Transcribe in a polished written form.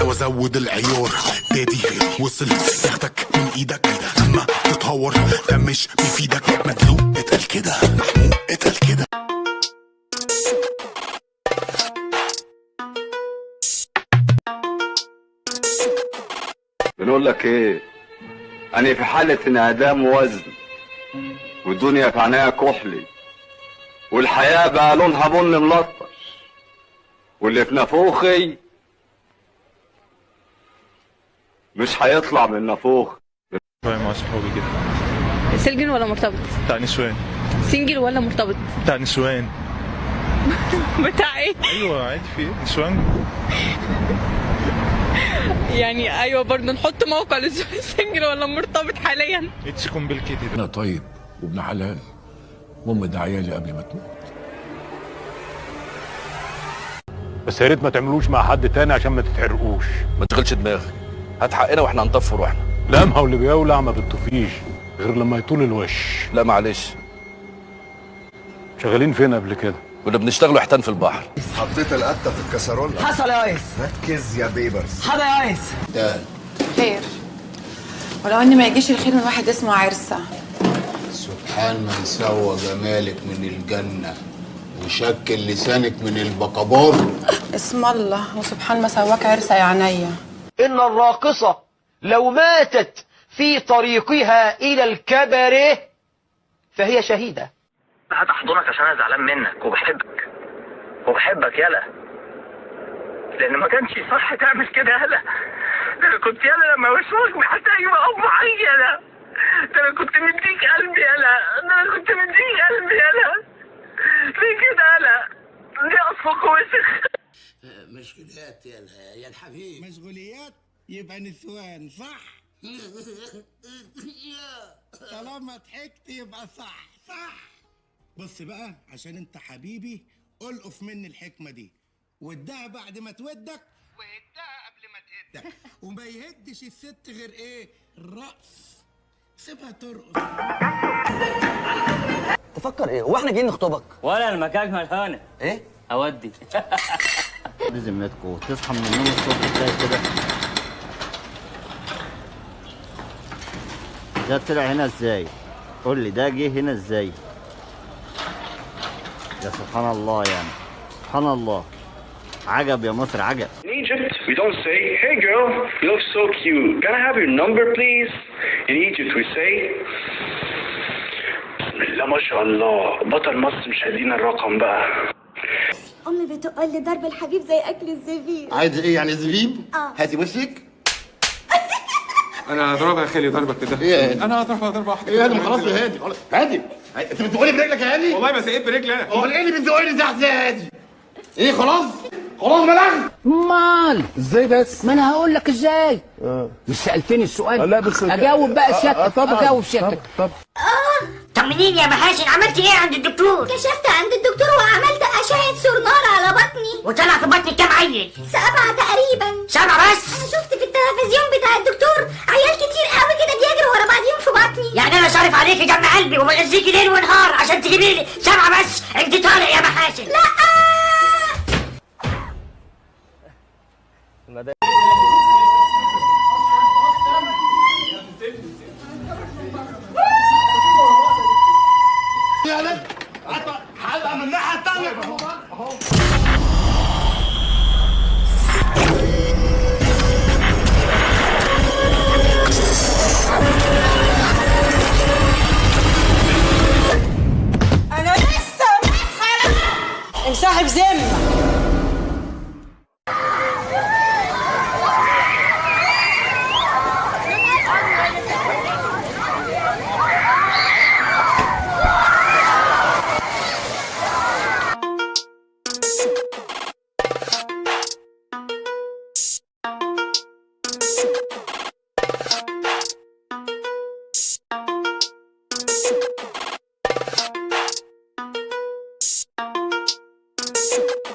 وازود العيار. دادي وصل ياخدك من ايدك اما تتهور، ده مش بيفيدك. مدلوق اتقل كده، محمود اتقل كده. بنقول لك ايه، انا في حالة انعدام وزن، والدنيا في عينيها كحلي، والحياة بقى لونها بن ملطش، واللي في نافوخي مش هيطلع من نافوخ. مع صحابي كده. سنجل ولا مرتبط؟ بتاع نسوان. سنجل ولا مرتبط؟ بتاع نسوان. بتاع ايه؟ ايوه عادي، في ايه نسوان. يعني ايوه برضه نحط موقع للسؤال سنجل ولا مرتبط حاليا. اتس كومبليكيتد. انا طيب وابن حلال، المهم ده عيالي قبل ما تموت. بس يا ريت ما تعملوش مع حد تاني عشان ما تتحرقوش. ما تشغلش دماغك، هات حقنا واحنا هنطفي روحنا. لا، ما هو اللي بيولع ما بتطفيش غير لما يطول الوش. لا معلش، شغالين فين قبل كده؟ كنا بنشتغلوا حيتان في البحر. حطيت القطة في الكسرولة. حصل يا ريس. ركز يا بيبرز. حاضر يا ريس. خير، ولو ان ما يجيش الخير من واحد اسمه عرسة. سبحان من سوى جمالك من الجنة وشكل لسانك من البقبار. اسم الله، وسبحان ما سواك عرسة يا عينيا. إن الراقصة لو ماتت في طريقها إلى الكبره فهي شهيدة. هتحضنك عشان انا زعلان منك وبحبك يالا، لان ما كانش صح تعمل كده يالا. ده انا كنت يالا لما بشوفك محتاج اب حي يالا، ده انا كنت مديك قلبي يالا، ليه كده يالا؟ ليه اصفك وسخ؟ مشغوليات يا الحبيب. مشغوليات يبقى نسوان، صح؟ طالما ضحكت يبقى صح. بص بقى، عشان انت حبيبي القف مني الحكمه دي، ودها بعد ما تودك وهدها قبل ما تهدك، وما يهدش الست غير ايه؟ الرقص. سيبها ترقص. تفكر ايه؟ هو احنا جايين نخطبك؟ ولا المكان ملهانه ايه؟ اودي. دي ذمتكم تصحى من النوم الصبح تلاقي كده. ده طلع هنا ازاي؟ قول لي ده جه هنا ازاي؟ يا سبحان الله، يعني سبحان الله. عجب يا مصر، عجب. In Egypt, we don't say, hey girl, you look so cute. Can I have your number please? In Egypt we say, بسم الله ما شاء الله، بطل مصر مش هيدينا الرقم بقى. امي بتقول لي ضرب الحبيب زي اكل الزبيب. عايز ايه يعني زبيب؟ هاتي وشك. انا هضربها يا خالي ضربك كده. ايه؟ انا هضربها واحده. ايه هادي؟ خلاص يا هادي، خلاص هادي. انت بتزقني برجلك يا هادي؟ والله ما سقيت برجلي انا. امال ايه اللي بتزقني تحت يا هادي؟ ايه خلاص بلغت. مال ازاي بس؟ ما انا هقول لك ازاي. مش سالتني السؤال؟ لا بس اجاوب بقى سيادتك. اجاوب سيادتك. طمنيني يا محاسن، عملت ايه عند الدكتور؟ كشفت عند الدكتور وعملت اشعه سونار على بطني. وطلع في بطني كام عيل؟ 7 تقريبا. 7 بس؟ انا شفت في التلفزيون بتاع الدكتور عيال كتير قوي كده بيجروا ورا بعضيهم في بطني. يعني انا صارف عليكي دم قلبي وبغذيكي ليل ونهار عشان تجيبي لي 7 بس؟ انت طالع يا محاسن. لا حلقه من الناحيه الثانيه. انا لسه مسخره. انسحب ذمه.